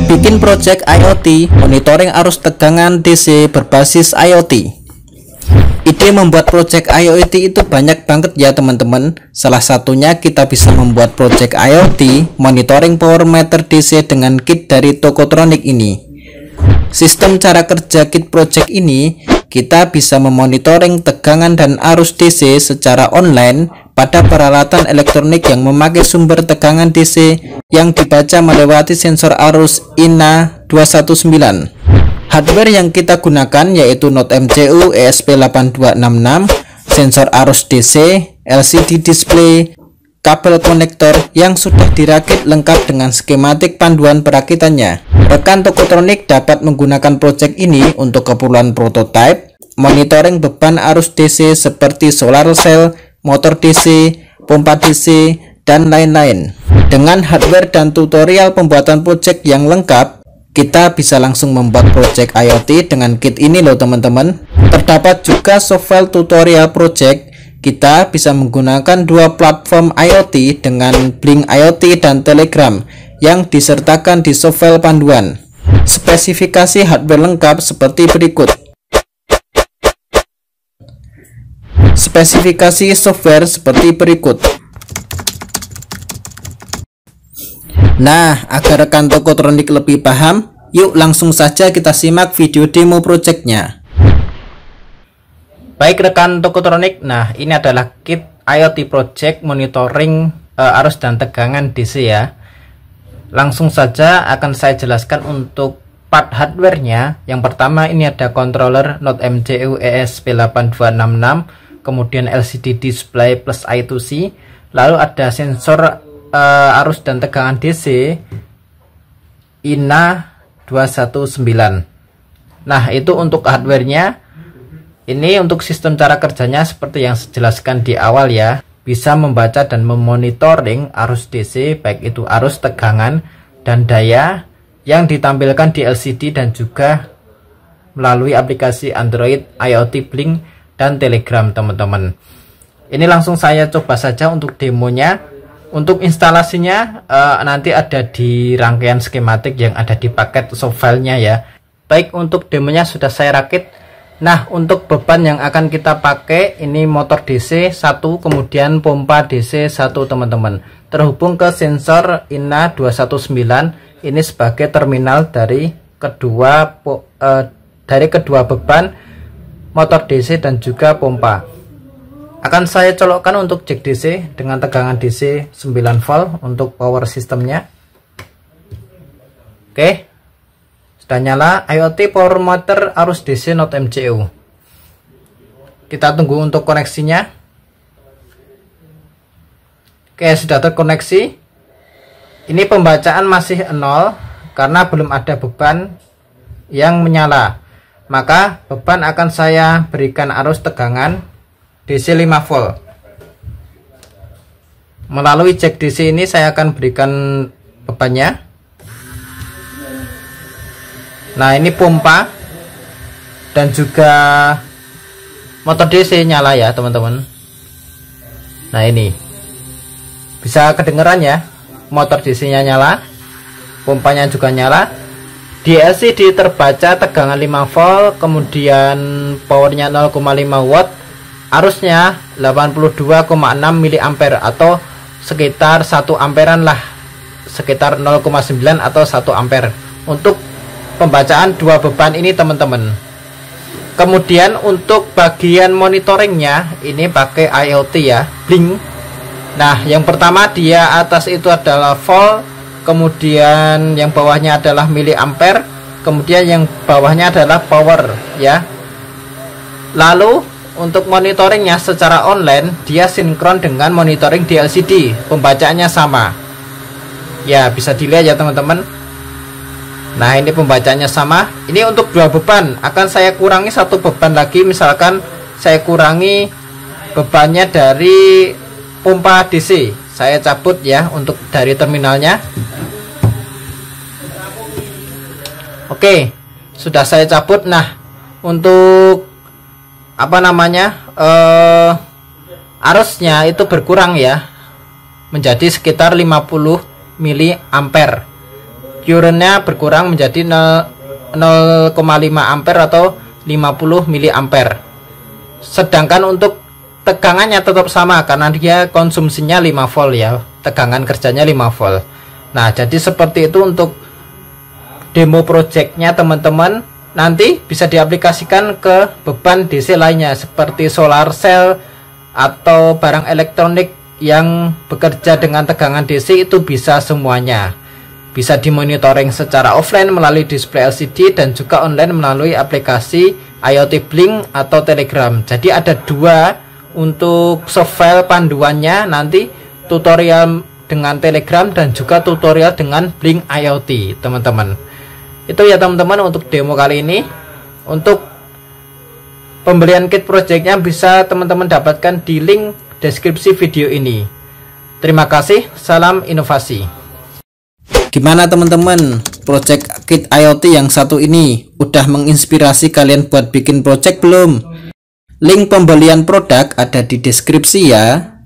Bikin project IoT monitoring arus tegangan DC berbasis IoT. Ide membuat project IoT itu banyak banget ya teman-teman. Salah satunya kita bisa membuat project IoT monitoring power meter DC dengan kit dari Tokotronic ini. Sistem cara kerja kit project ini, kita bisa memonitoring tegangan dan arus DC secara online pada peralatan elektronik yang memakai sumber tegangan DC yang dibaca melewati sensor arus INA 219. Hardware yang kita gunakan yaitu Node MCU ESP8266, sensor arus DC, LCD display, kabel konektor yang sudah dirakit lengkap dengan skematik panduan perakitannya. Rekan Tokotronic dapat menggunakan project ini untuk keperluan prototype, monitoring beban arus DC seperti solar cell, motor DC, pompa DC, dan lain-lain. Dengan hardware dan tutorial pembuatan project yang lengkap, kita bisa langsung membuat project IoT dengan kit ini loh teman-teman. Terdapat juga software tutorial project. Kita bisa menggunakan dua platform IoT dengan Blink IoT dan Telegram yang disertakan di software panduan. Spesifikasi hardware lengkap seperti berikut. Spesifikasi software seperti berikut. Nah, agar rekan Tokotronic lebih paham, yuk langsung saja kita simak video demo projectnya. Baik rekan Tokotronic, nah ini adalah kit IoT project monitoring arus dan tegangan DC ya. Langsung saja akan saya jelaskan untuk part hardware-nya. Yang pertama ini ada controller Node MCU ESP8266, kemudian LCD display plus I2C, lalu ada sensor arus dan tegangan DC INA 219. Nah itu untuk hardware-nya. Ini untuk sistem cara kerjanya seperti yang saya jelaskan di awal ya. Bisa membaca dan memonitoring arus DC, baik itu arus tegangan dan daya yang ditampilkan di LCD dan juga melalui aplikasi Android, IoT Blink, dan Telegram teman-teman. Ini langsung saya coba saja untuk demonya. Untuk instalasinya nanti ada di rangkaian skematik yang ada di paket softfile-nya ya. Baik, untuk demonya sudah saya rakit. Nah, untuk beban yang akan kita pakai ini motor DC 1, kemudian pompa DC 1 teman-teman. Terhubung ke sensor INA 219. Ini sebagai terminal dari kedua beban motor DC dan juga pompa. Akan saya colokkan untuk jack DC dengan tegangan DC 9 volt untuk power sistemnya. Oke, sudah nyala IoT power meter arus DC Node MCU. Kita tunggu untuk koneksinya. Oke, sudah terkoneksi. Ini pembacaan masih 0 karena belum ada beban yang menyala. Maka beban akan saya berikan arus tegangan DC 5 volt. Melalui jack DC ini saya akan berikan bebannya. Nah, ini pompa dan juga motor DC nyala ya teman-teman. Nah, ini bisa kedengeran ya, motor DC nya nyala, pompanya juga nyala. Di LCD terbaca tegangan 5 volt, kemudian powernya 0,5 watt, arusnya 82,6 mA atau sekitar 1 amperan lah, sekitar 0,9 atau 1 ampere untuk pembacaan dua beban ini teman-teman. Kemudian untuk bagian monitoringnya ini pakai IoT ya, Blink. Nah, yang pertama dia atas itu adalah volt, kemudian yang bawahnya adalah miliampere, kemudian yang bawahnya adalah power ya. Lalu untuk monitoringnya secara online dia sinkron dengan monitoring di LCD, pembacaannya sama ya, bisa dilihat ya teman-teman. Nah, ini pembacaannya sama. Ini untuk dua beban, akan saya kurangi satu beban lagi. Misalkan saya kurangi bebannya dari pompa DC, saya cabut ya untuk dari terminalnya. Oke, sudah saya cabut. Nah, untuk arusnya itu berkurang ya, menjadi sekitar 50 mA. current-nya berkurang menjadi 0,5 ampere atau 50 miliampere. Sedangkan untuk tegangannya tetap sama karena dia konsumsinya 5 volt ya, tegangan kerjanya 5 volt. Nah, jadi seperti itu untuk demo projectnya teman-teman. Nanti bisa diaplikasikan ke beban DC lainnya seperti solar cell atau barang elektronik yang bekerja dengan tegangan DC, itu bisa semuanya. Bisa dimonitoring secara offline melalui display LCD dan juga online melalui aplikasi IoT Blink atau Telegram. Jadi ada dua untuk software panduannya, nanti tutorial dengan Telegram dan juga tutorial dengan Blink IoT teman-teman. Itu ya teman-teman untuk demo kali ini. Untuk pembelian kit projectnya bisa teman-teman dapatkan di link deskripsi video ini. Terima kasih, salam inovasi. Gimana teman-teman, project kit IoT yang satu ini udah menginspirasi kalian buat bikin project belum? Link pembelian produk ada di deskripsi ya.